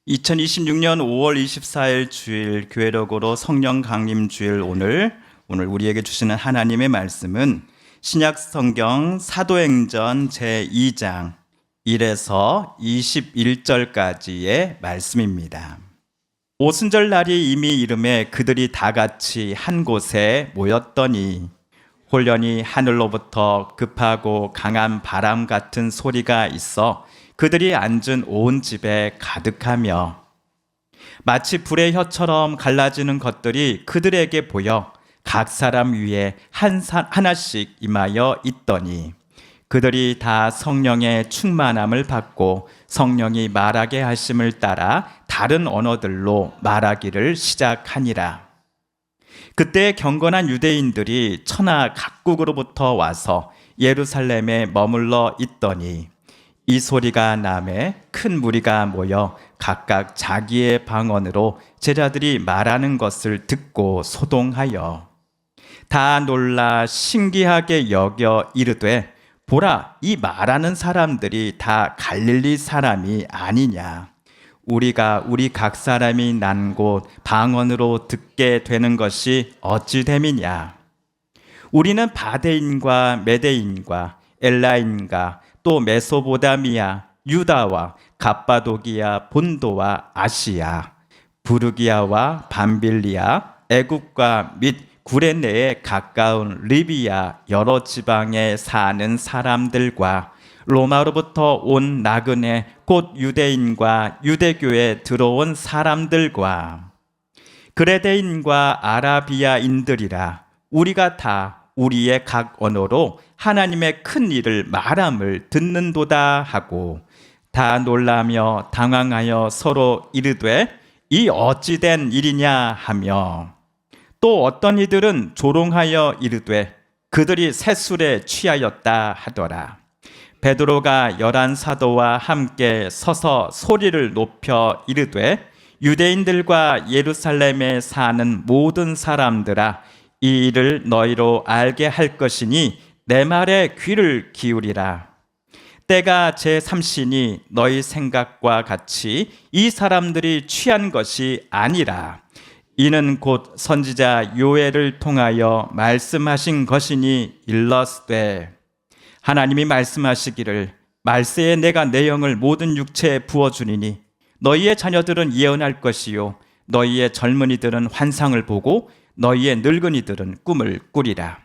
2026년 5월 24일 주일 교회력으로 성령 강림 주일 오늘 우리에게 주시는 하나님의 말씀은 신약 성경 사도행전 제2장 1에서 21절까지의 말씀입니다. 오순절 날이 이미 이름에 그들이 다 같이 한 곳에 모였더니 홀련히 하늘로부터 급하고 강한 바람 같은 소리가 있어 그들이 앉은 온 집에 가득하며 마치 불의 혀처럼 갈라지는 것들이 그들에게 보여 각 사람 위에 하나씩 임하여 있더니 그들이 다 성령의 충만함을 받고 성령이 말하게 하심을 따라 다른 언어들로 말하기를 시작하니라. 그때 경건한 유대인들이 천하 각국으로부터 와서 예루살렘에 머물러 있더니 이 소리가 나매 큰 무리가 모여 각각 자기의 방언으로 제자들이 말하는 것을 듣고 소동하여 다 놀라 신기하게 여겨 이르되 보라, 이 말하는 사람들이 다 갈릴리 사람이 아니냐. 우리가 우리 각 사람이 난 곳 방언으로 듣게 되는 것이 어찌 됨이냐. 우리는 바데인과 메데인과 엘라인과 또 메소보다미아, 유다와 갑바도기아, 본도와 아시아, 부르기아와 밤빌리아, 애국과 및 구레네에 가까운 리비아 여러 지방에 사는 사람들과 로마로부터 온 나그네 곧 유대인과 유대교에 들어온 사람들과 그레데인과 아라비아인들이라 우리가 다 우리의 각 언어로 하나님의 큰 일을 말함을 듣는도다 하고 다 놀라며 당황하여 서로 이르되 이 어찌된 일이냐 하며 또 어떤 이들은 조롱하여 이르되 그들이 새술에 취하였다 하더라. 베드로가 11 사도와 함께 서서 소리를 높여 이르되 유대인들과 예루살렘에 사는 모든 사람들아 이 일을 너희로 알게 할 것이니 내 말에 귀를 기울이라. 때가 제3시니 너희 생각과 같이 이 사람들이 취한 것이 아니라 이는 곧 선지자 요엘을 통하여 말씀하신 것이니 일러스되 하나님이 말씀하시기를 말세에 내가 내 영을 모든 육체에 부어주리니 너희의 자녀들은 예언할 것이요 너희의 젊은이들은 환상을 보고 너희의 늙은이들은 꿈을 꾸리라.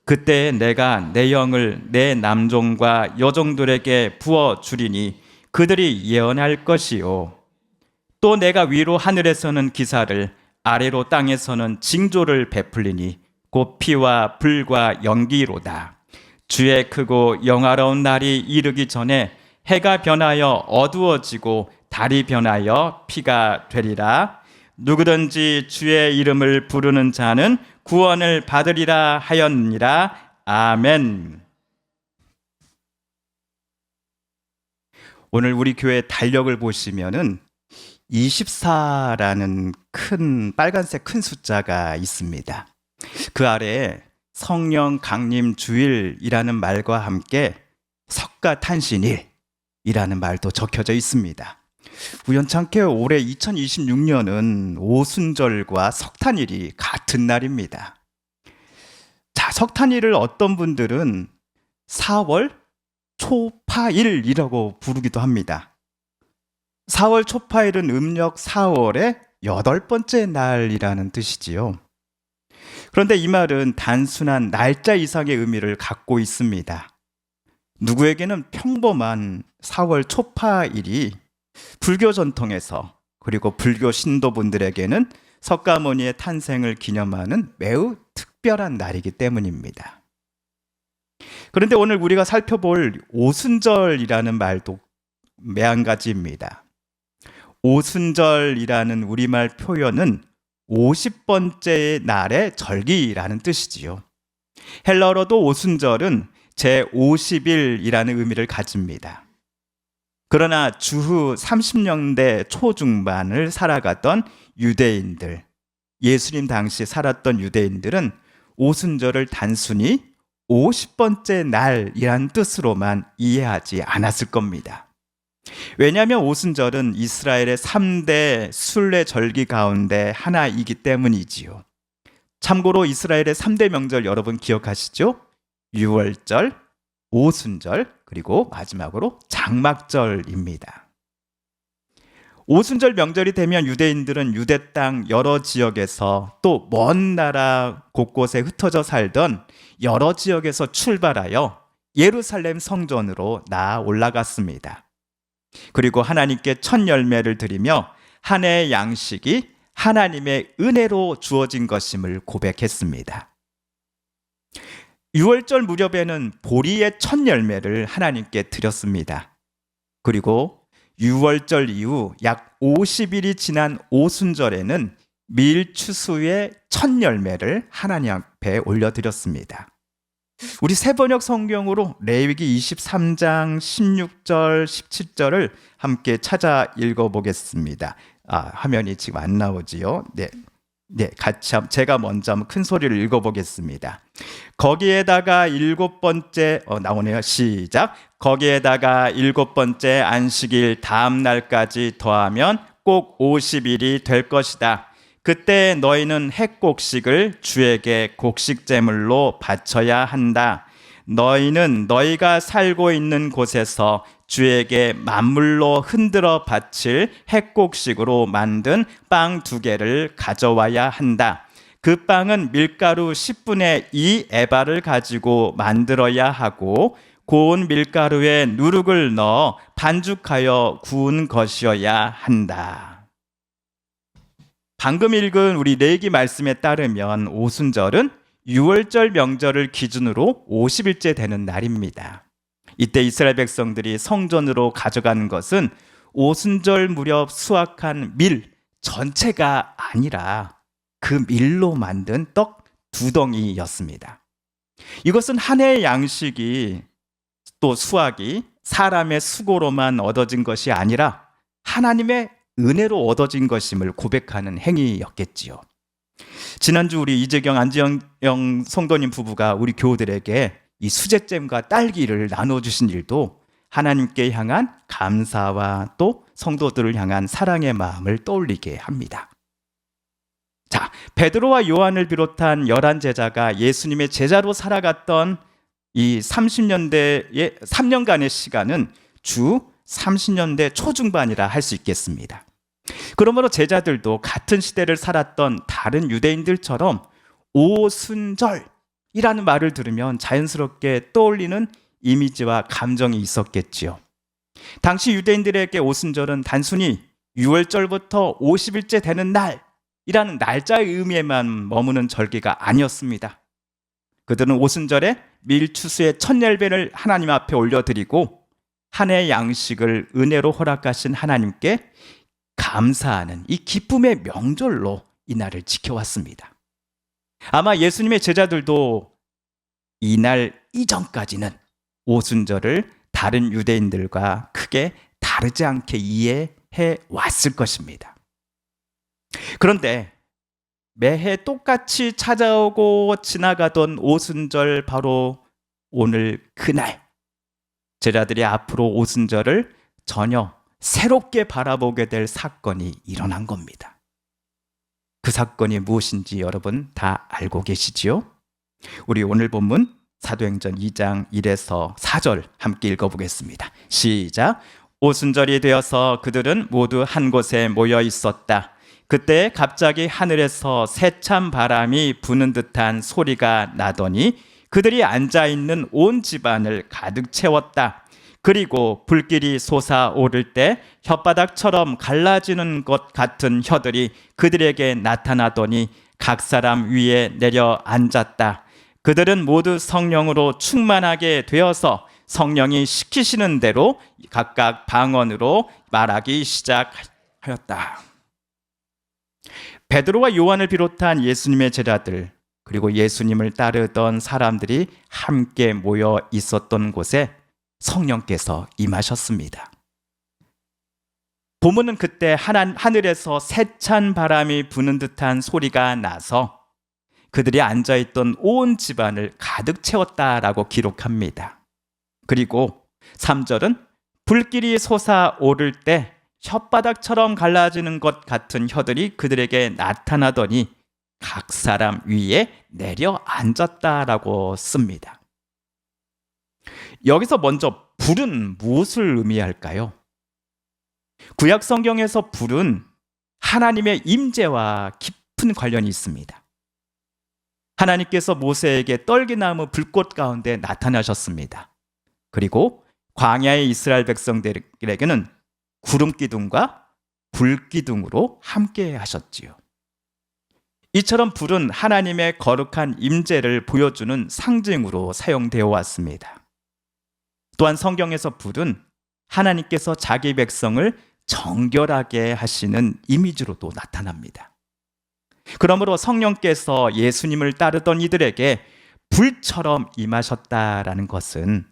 그때 내가 내 영을 내 남종과 여종들에게 부어주리니 그들이 예언할 것이요 또 내가 위로 하늘에서는 기사를 아래로 땅에서는 징조를 베풀리니 곧 피와 불과 연기로다. 주의 크고 영화로운 날이 이르기 전에 해가 변하여 어두워지고 달이 변하여 피가 되리라. 누구든지 주의 이름을 부르는 자는 구원을 받으리라 하였느니라. 아멘. 오늘 우리 교회 달력을 보시면은 24라는 큰 빨간색 큰 숫자가 있습니다. 그 아래에 성령 강림 주일이라는 말과 함께 석가탄신일이라는 말도 적혀져 있습니다. 우연찮게 올해 2026년은 오순절과 석탄일이 같은 날입니다. 자, 석탄일을 어떤 분들은 4월 초파일이라고 부르기도 합니다. 4월 초파일은 음력 4월의 8번째 날이라는 뜻이지요. 그런데 이 말은 단순한 날짜 이상의 의미를 갖고 있습니다. 누구에게는 평범한 4월 초파일이 불교 전통에서 그리고 불교 신도분들에게는 석가모니의 탄생을 기념하는 매우 특별한 날이기 때문입니다. 그런데 오늘 우리가 살펴볼 오순절이라는 말도 매한가지입니다. 오순절이라는 우리말 표현은 50번째 날의 절기라는 뜻이지요. 헬러어로도 오순절은 제50일이라는 의미를 가집니다. 그러나 주후 30년대 초중반을 살아갔던 유대인들, 예수님 당시 살았던 유대인들은 오순절을 단순히 50번째 날이란 뜻으로만 이해하지 않았을 겁니다. 왜냐하면 오순절은 이스라엘의 3대 순례 절기 가운데 하나이기 때문이지요. 참고로 이스라엘의 3대 명절 여러분 기억하시죠? 유월절, 오순절, 그리고 마지막으로 장막절입니다. 오순절 명절이 되면 유대인들은 유대 땅 여러 지역에서 또 먼 나라 곳곳에 흩어져 살던 여러 지역에서 출발하여 예루살렘 성전으로 나아 올라갔습니다. 그리고 하나님께 첫 열매를 드리며 한 해의 양식이 하나님의 은혜로 주어진 것임을 고백했습니다. 6월절 무렵에는 보리의 첫 열매를 하나님께 드렸습니다. 그리고 6월절 이후 약 50일이 지난 오순절에는 밀추수의 첫 열매를 하나님 앞에 올려드렸습니다. 우리 새번역 성경으로 레위기 23장 16절 17절을 함께 찾아 읽어보겠습니다. 화면이 지금 안 나오지요? 네, 같이 제가 먼저 한번 큰 소리를 읽어보겠습니다. 거기에다가 7번째 나오네요. 시작. 거기에다가 7번째 안식일 다음 날까지 더하면 꼭 50일이 될 것이다. 그때 너희는 핵곡식을 주에게 곡식제물로 바쳐야 한다. 너희는 너희가 살고 있는 곳에서 주에게 만물로 흔들어 바칠 핵곡식으로 만든 빵 2개를 가져와야 한다. 그 빵은 밀가루 10분의 2 에바를 가지고 만들어야 하고 고운 밀가루에 누룩을 넣어 반죽하여 구운 것이어야 한다. 방금 읽은 우리 레위기 말씀에 따르면 오순절은 6월절 명절을 기준으로 50일째 되는 날입니다. 이때 이스라엘 백성들이 성전으로 가져가는 것은 오순절 무렵 수확한 밀 전체가 아니라 그 밀로 만든 떡 2덩이였습니다. 이것은 한 해의 양식이 또 수확이 사람의 수고로만 얻어진 것이 아니라 하나님의 은혜로 얻어진 것임을 고백하는 행위였겠지요. 지난주 우리 이재경 안지영 성도님 부부가 우리 교우들에게 이 수제잼과 딸기를 나눠주신 일도 하나님께 향한 감사와 또 성도들을 향한 사랑의 마음을 떠올리게 합니다. 자, 베드로와 요한을 비롯한 11제자가 예수님의 제자로 살아갔던 이 30년대의 3년간의 시간은 주 30년대 초중반이라 할 수 있겠습니다. 그러므로 제자들도 같은 시대를 살았던 다른 유대인들처럼 오순절이라는 말을 들으면 자연스럽게 떠올리는 이미지와 감정이 있었겠지요. 당시 유대인들에게 오순절은 단순히 6월절부터 50일째 되는 날이라는 날짜의 의미에만 머무는 절기가 아니었습니다. 그들은 오순절에 밀추수의 첫 열매를 하나님 앞에 올려드리고 한 해의 양식을 은혜로 허락하신 하나님께 감사하는 이 기쁨의 명절로 이 날을 지켜왔습니다. 아마 예수님의 제자들도 이날 이전까지는 오순절을 다른 유대인들과 크게 다르지 않게 이해해 왔을 것입니다. 그런데 매해 똑같이 찾아오고 지나가던 오순절, 바로 오늘 그날 제자들이 앞으로 오순절을 전혀 새롭게 바라보게 될 사건이 일어난 겁니다. 그 사건이 무엇인지 여러분 다 알고 계시지요? 우리 오늘 본문 사도행전 2장 1에서 4절 함께 읽어보겠습니다. 시작. 오순절이 되어서 그들은 모두 한 곳에 모여 있었다. 그때 갑자기 하늘에서 세찬 바람이 부는 듯한 소리가 나더니 그들이 앉아있는 온 집안을 가득 채웠다. 그리고 불길이 솟아오를 때 혓바닥처럼 갈라지는 것 같은 혀들이 그들에게 나타나더니 각 사람 위에 내려 앉았다. 그들은 모두 성령으로 충만하게 되어서 성령이 시키시는 대로 각각 방언으로 말하기 시작하였다. 베드로와 요한을 비롯한 예수님의 제자들, 그리고 예수님을 따르던 사람들이 함께 모여 있었던 곳에 성령께서 임하셨습니다. 본문은 그때 하늘에서 세찬 바람이 부는 듯한 소리가 나서 그들이 앉아있던 온 집안을 가득 채웠다라고 기록합니다. 그리고 3절은 불길이 솟아오를 때 혓바닥처럼 갈라지는 것 같은 혀들이 그들에게 나타나더니 각 사람 위에 내려앉았다라고 씁니다. 여기서 먼저 불은 무엇을 의미할까요? 구약 성경에서 불은 하나님의 임재와 깊은 관련이 있습니다. 하나님께서 모세에게 떨기나무 불꽃 가운데 나타나셨습니다. 그리고 광야의 이스라엘 백성들에게는 구름 기둥과 불 기둥으로 함께 하셨지요. 이처럼 불은 하나님의 거룩한 임재를 보여주는 상징으로 사용되어 왔습니다. 또한 성경에서 불은 하나님께서 자기 백성을 정결하게 하시는 이미지로도 나타납니다. 그러므로 성령께서 예수님을 따르던 이들에게 불처럼 임하셨다라는 것은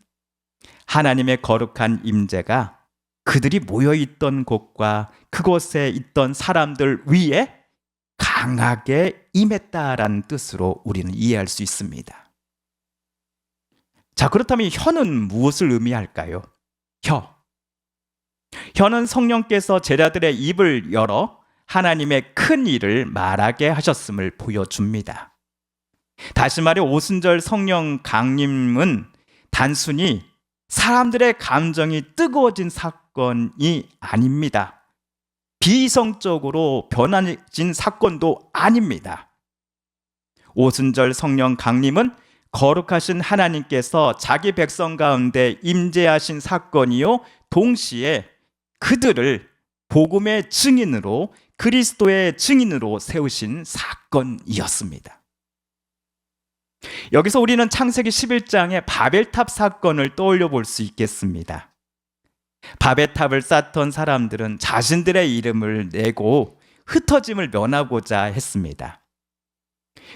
하나님의 거룩한 임재가 그들이 모여있던 곳과 그곳에 있던 사람들 위에 강하게 임했다라는 뜻으로 우리는 이해할 수 있습니다. 자, 그렇다면 혀는 무엇을 의미할까요? 혀는 성령께서 제자들의 입을 열어 하나님의 큰 일을 말하게 하셨음을 보여줍니다. 다시 말해 오순절 성령 강림은 단순히 사람들의 감정이 뜨거워진 사건이 아닙니다. 비이성적으로 변화진 사건도 아닙니다. 오순절 성령 강림은 거룩하신 하나님께서 자기 백성 가운데 임재하신 사건이요, 동시에 그들을 복음의 증인으로, 그리스도의 증인으로 세우신 사건이었습니다. 여기서 우리는 창세기 11장의 바벨탑 사건을 떠올려 볼 수 있겠습니다. 바벨탑을 쌓던 사람들은 자신들의 이름을 내고 흩어짐을 면하고자 했습니다.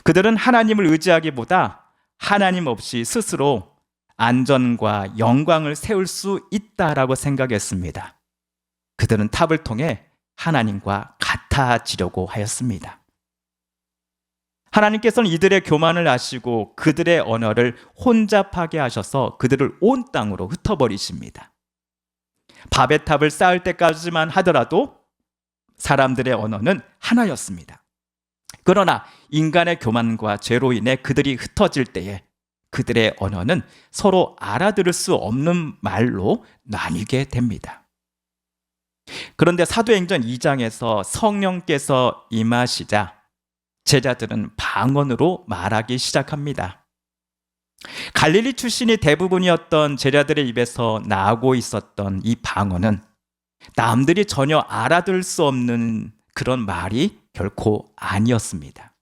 그들은 하나님을 의지하기보다 하나님 없이 스스로 안전과 영광을 세울 수 있다라고 생각했습니다. 그들은 탑을 통해 하나님과 같아지려고 하였습니다. 하나님께서는 이들의 교만을 아시고 그들의 언어를 혼잡하게 하셔서 그들을 온 땅으로 흩어버리십니다. 바벨탑을 쌓을 때까지만 하더라도 사람들의 언어는 하나였습니다. 그러나 인간의 교만과 죄로 인해 그들이 흩어질 때에 그들의 언어는 서로 알아들을 수 없는 말로 나뉘게 됩니다. 그런데 사도행전 2장에서 성령께서 임하시자 제자들은 방언으로 말하기 시작합니다. 갈릴리 출신이 대부분이었던 제자들의 입에서 나오고 있었던 이 방언은 남들이 전혀 알아들을 수 없는 그런 말이 결코 아니었습니다.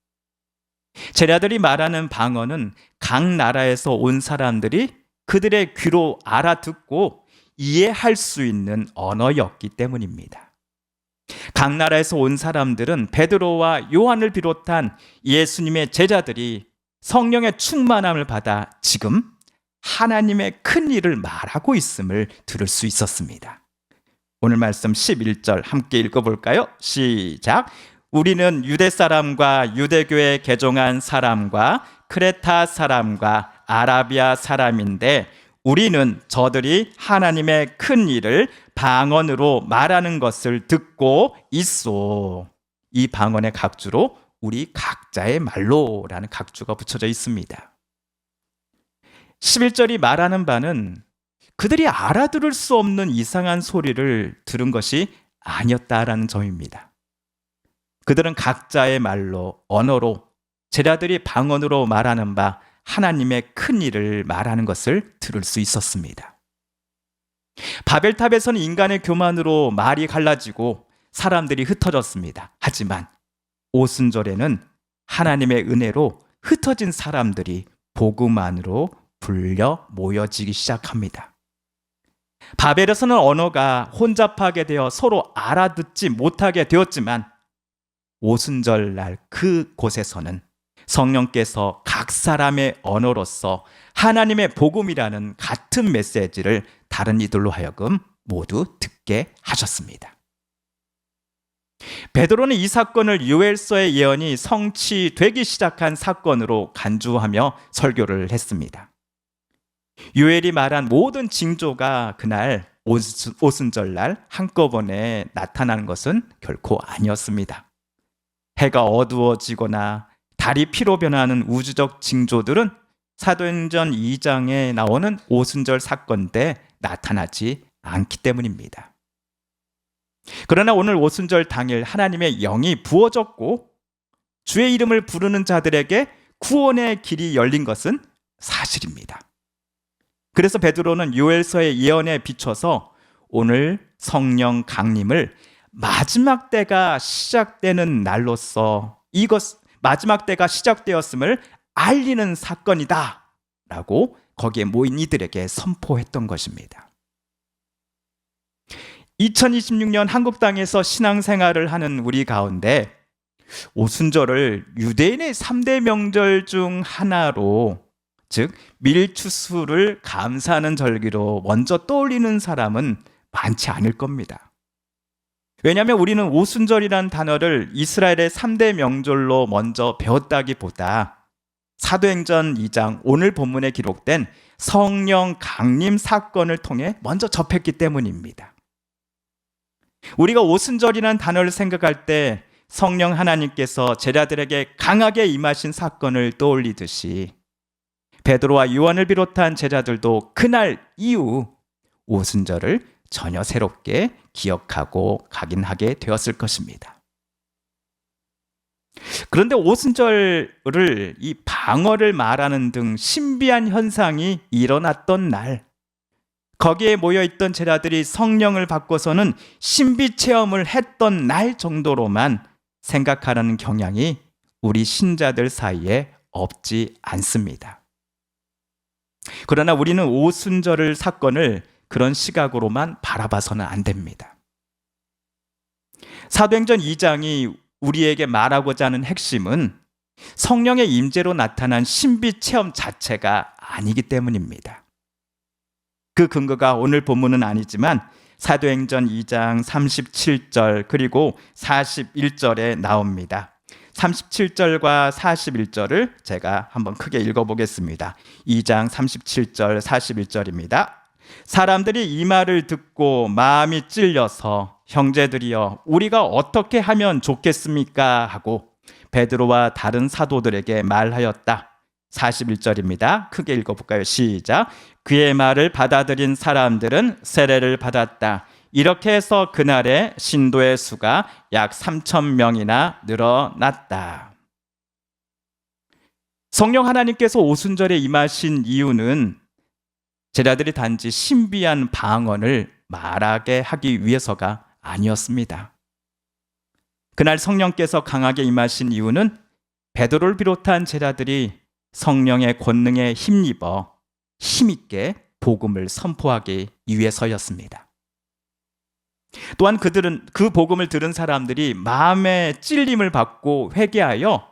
제자들이 말하는 방언은 각 나라에서 온 사람들이 그들의 귀로 알아듣고 이해할 수 있는 언어였기 때문입니다. 각 나라에서 온 사람들은 베드로와 요한을 비롯한 예수님의 제자들이 성령의 충만함을 받아 지금 하나님의 큰 일을 말하고 있음을 들을 수 있었습니다. 오늘 말씀 11절 함께 읽어볼까요? 시작! 우리는 유대 사람과 유대교에 개종한 사람과 크레타 사람과 아라비아 사람인데 우리는 저들이 하나님의 큰 일을 방언으로 말하는 것을 듣고 있소. 이 방언의 각주로 우리 각자의 말로라는 각주가 붙여져 있습니다. 11절이 말하는 바는 그들이 알아들을 수 없는 이상한 소리를 들은 것이 아니었다라는 점입니다. 그들은 각자의 말로, 언어로, 제자들이 방언으로 말하는 바 하나님의 큰 일을 말하는 것을 들을 수 있었습니다. 바벨탑에서는 인간의 교만으로 말이 갈라지고 사람들이 흩어졌습니다. 하지만 오순절에는 하나님의 은혜로 흩어진 사람들이 복음 안으로 불려 모여지기 시작합니다. 바벨에서는 언어가 혼잡하게 되어 서로 알아듣지 못하게 되었지만 오순절 날 그곳에서는 성령께서 각 사람의 언어로서 하나님의 복음이라는 같은 메시지를 다른 이들로 하여금 모두 듣게 하셨습니다. 베드로는 이 사건을 요엘서의 예언이 성취되기 시작한 사건으로 간주하며 설교를 했습니다. 요엘이 말한 모든 징조가 그날 오순절날 한꺼번에 나타나는 것은 결코 아니었습니다. 해가 어두워지거나 달이 피로 변하는 우주적 징조들은 사도행전 2장에 나오는 오순절 사건 때 나타나지 않기 때문입니다. 그러나 오늘 오순절 당일 하나님의 영이 부어졌고 주의 이름을 부르는 자들에게 구원의 길이 열린 것은 사실입니다. 그래서 베드로는 요엘서의 예언에 비춰서 오늘 성령 강림을 마지막 때가 시작되는 날로서 마지막 때가 시작되었음을 알리는 사건이다 라고 거기에 모인 이들에게 선포했던 것입니다. 2026년 한국 땅에서 신앙생활을 하는 우리 가운데 오순절을 유대인의 3대 명절 중 하나로, 즉 밀추수를 감사하는 절기로 먼저 떠올리는 사람은 많지 않을 겁니다. 왜냐하면 우리는 오순절이라는 단어를 이스라엘의 3대 명절로 먼저 배웠다기보다 사도행전 2장 오늘 본문에 기록된 성령 강림 사건을 통해 먼저 접했기 때문입니다. 우리가 오순절이라는 단어를 생각할 때 성령 하나님께서 제자들에게 강하게 임하신 사건을 떠올리듯이 베드로와 요한을 비롯한 제자들도 그날 이후 오순절을 전혀 새롭게 기억하고 각인하게 되었을 것입니다. 그런데 오순절을 이 방언을 말하는 등 신비한 현상이 일어났던 날, 거기에 모여있던 제자들이 성령을 받고서는 신비 체험을 했던 날 정도로만 생각하라는 경향이 우리 신자들 사이에 없지 않습니다. 그러나 우리는 오순절 사건을 그런 시각으로만 바라봐서는 안 됩니다. 사도행전 2장이 우리에게 말하고자 하는 핵심은 성령의 임재로 나타난 신비 체험 자체가 아니기 때문입니다. 그 근거가 오늘 본문은 아니지만 사도행전 2장 37절 그리고 41절에 나옵니다. 37절과 41절을 제가 한번 크게 읽어보겠습니다. 2장 37절 41절입니다. 사람들이 이 말을 듣고 마음이 찔려서 형제들이여 우리가 어떻게 하면 좋겠습니까? 하고 베드로와 다른 사도들에게 말하였다. 41절입니다. 크게 읽어볼까요? 시작. 그의 말을 받아들인 사람들은 세례를 받았다. 이렇게 해서 그날에 신도의 수가 약 3,000명이나 늘어났다. 성령 하나님께서 오순절에 임하신 이유는 제자들이 단지 신비한 방언을 말하게 하기 위해서가 아니었습니다. 그날 성령께서 강하게 임하신 이유는 베드로를 비롯한 제자들이 성령의 권능에 힘입어 힘있게 복음을 선포하기 위해서였습니다. 또한 그들은 그 복음을 들은 사람들이 마음의 찔림을 받고 회개하여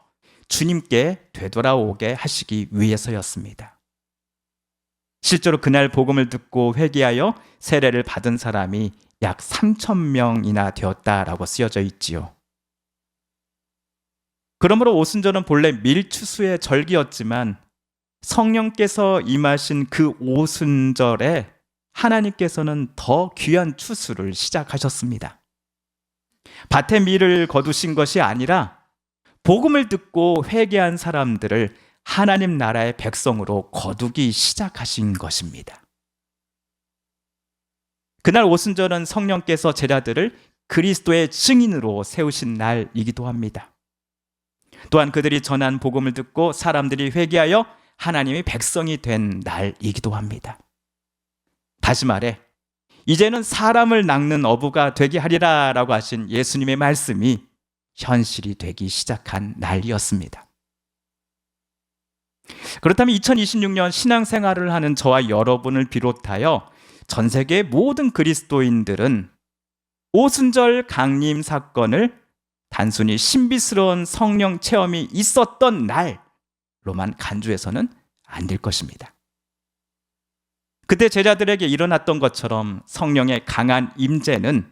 주님께 되돌아오게 하시기 위해서였습니다. 실제로 그날 복음을 듣고 회개하여 세례를 받은 사람이 약 3,000명이나 되었다라고 쓰여져 있지요. 그러므로 오순절은 본래 밀추수의 절기였지만 성령께서 임하신 그 오순절에 하나님께서는 더 귀한 추수를 시작하셨습니다. 밭에 밀을 거두신 것이 아니라 복음을 듣고 회개한 사람들을 하나님 나라의 백성으로 거두기 시작하신 것입니다. 그날 오순절은 성령께서 제자들을 그리스도의 증인으로 세우신 날이기도 합니다. 또한 그들이 전한 복음을 듣고 사람들이 회개하여 하나님의 백성이 된 날이기도 합니다. 다시 말해 이제는 사람을 낚는 어부가 되게 하리라 라고 하신 예수님의 말씀이 현실이 되기 시작한 날이었습니다. 그렇다면 2026년 신앙생활을 하는 저와 여러분을 비롯하여 전 세계의 모든 그리스도인들은 오순절 강림 사건을 단순히 신비스러운 성령 체험이 있었던 날로만 간주해서는 안 될 것입니다. 그때 제자들에게 일어났던 것처럼 성령의 강한 임재는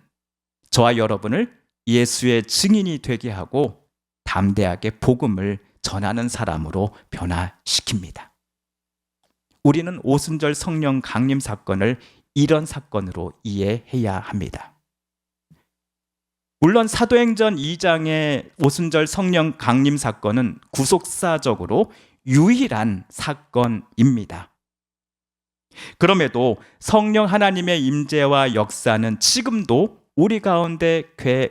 저와 여러분을 예수의 증인이 되게 하고 담대하게 복음을 전하는 사람으로 변화시킵니다. 우리는 오순절 성령 강림 사건을 이런 사건으로 이해해야 합니다. 물론 사도행전 2장의 오순절 성령 강림 사건은 구속사적으로 유일한 사건입니다. 그럼에도 성령 하나님의 임재와 역사는 지금도 우리 가운데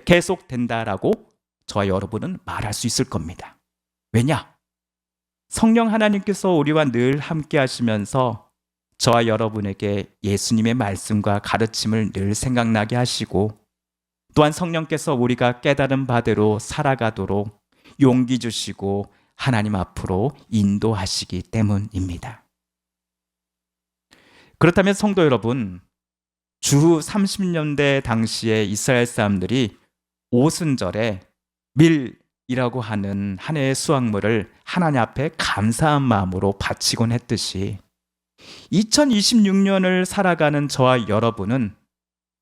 계속된다라고 저와 여러분은 말할 수 있을 겁니다. 왜냐? 성령 하나님께서 우리와 늘 함께 하시면서 저와 여러분에게 예수님의 말씀과 가르침을 늘 생각나게 하시고, 또한 성령께서 우리가 깨달은 바대로 살아가도록 용기 주시고 하나님 앞으로 인도하시기 때문입니다. 그렇다면 성도 여러분, 주 30년대 당시에 이스라엘 사람들이 오순절에 밀이라고 하는 한 해의 수확물을 하나님 앞에 감사한 마음으로 바치곤 했듯이 2026년을 살아가는 저와 여러분은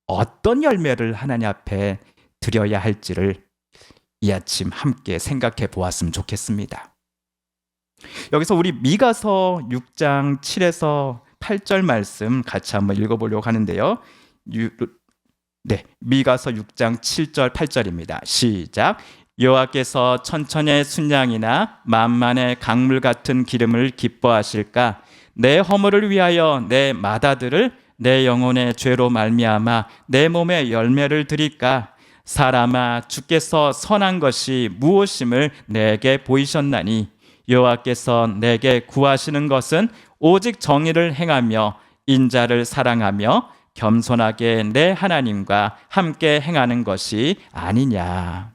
어떤 열매를 하나님 앞에 드려야 할지를 이 아침 함께 생각해 보았으면 좋겠습니다. 여기서 우리 미가서 6장 7에서 8절 말씀 같이 한번 읽어보려고 하는데요. 미가서 6장 7절 8절입니다. 시작. 여호와께서 천천의 순양이나 만만의 강물 같은 기름을 기뻐하실까? 내 허물을 위하여 내 맏아들을 내 영혼의 죄로 말미암아 내 몸에 열매를 드릴까? 사람아, 주께서 선한 것이 무엇임을 내게 보이셨나니 여호와께서 내게 구하시는 것은 오직 정의를 행하며 인자를 사랑하며 겸손하게 내 하나님과 함께 행하는 것이 아니냐.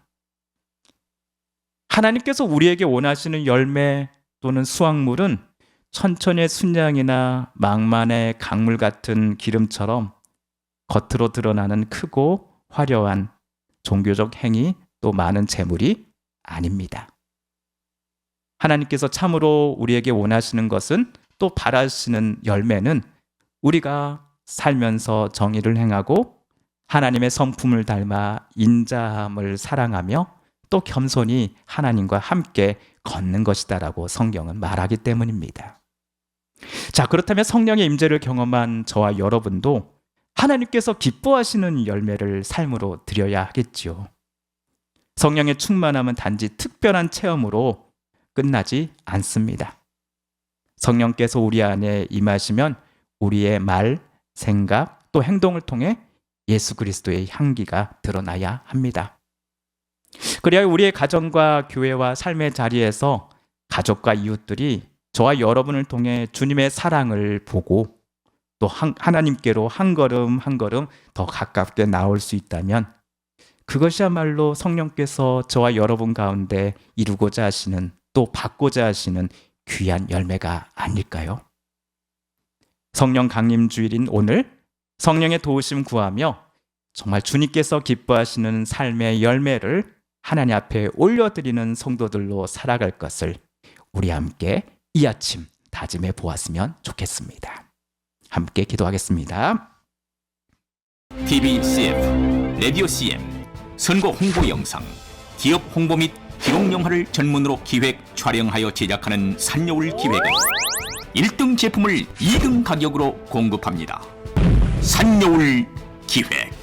하나님께서 우리에게 원하시는 열매 또는 수확물은 천천의 순양이나 망만의 강물 같은 기름처럼 겉으로 드러나는 크고 화려한 종교적 행위 또 많은 재물이 아닙니다. 하나님께서 참으로 우리에게 원하시는 것은 또 바라시는 열매는 우리가 살면서 정의를 행하고 하나님의 성품을 닮아 인자함을 사랑하며 또 겸손히 하나님과 함께 걷는 것이다라고 성경은 말하기 때문입니다. 자, 그렇다면 성령의 임재를 경험한 저와 여러분도 하나님께서 기뻐하시는 열매를 삶으로 드려야 하겠지요. 성령의 충만함은 단지 특별한 체험으로 끝나지 않습니다. 성령께서 우리 안에 임하시면 우리의 말, 생각, 또 행동을 통해 예수 그리스도의 향기가 드러나야 합니다. 그래야 우리의 가정과 교회와 삶의 자리에서 가족과 이웃들이 저와 여러분을 통해 주님의 사랑을 보고 또 하나님께로 한 걸음 한 걸음 더 가깝게 나올 수 있다면 그것이야말로 성령께서 저와 여러분 가운데 이루고자 하시는 또 받고자 하시는 귀한 열매가 아닐까요? 성령 강림 주일인 오늘 성령의 도우심 구하며 정말 주님께서 기뻐하시는 삶의 열매를 하나님 앞에 올려드리는 성도들로 살아갈 것을 우리 함께 이 아침 다짐해 보았으면 좋겠습니다. 함께 기도하겠습니다. TV CF, 라디오 CM, 선거 홍보 영상, 기업 홍보 및 기록 영화를 전문으로 기획, 촬영하여 제작하는 산여울 기획은 1등 제품을 2등 가격으로 공급합니다. 산여울 기획.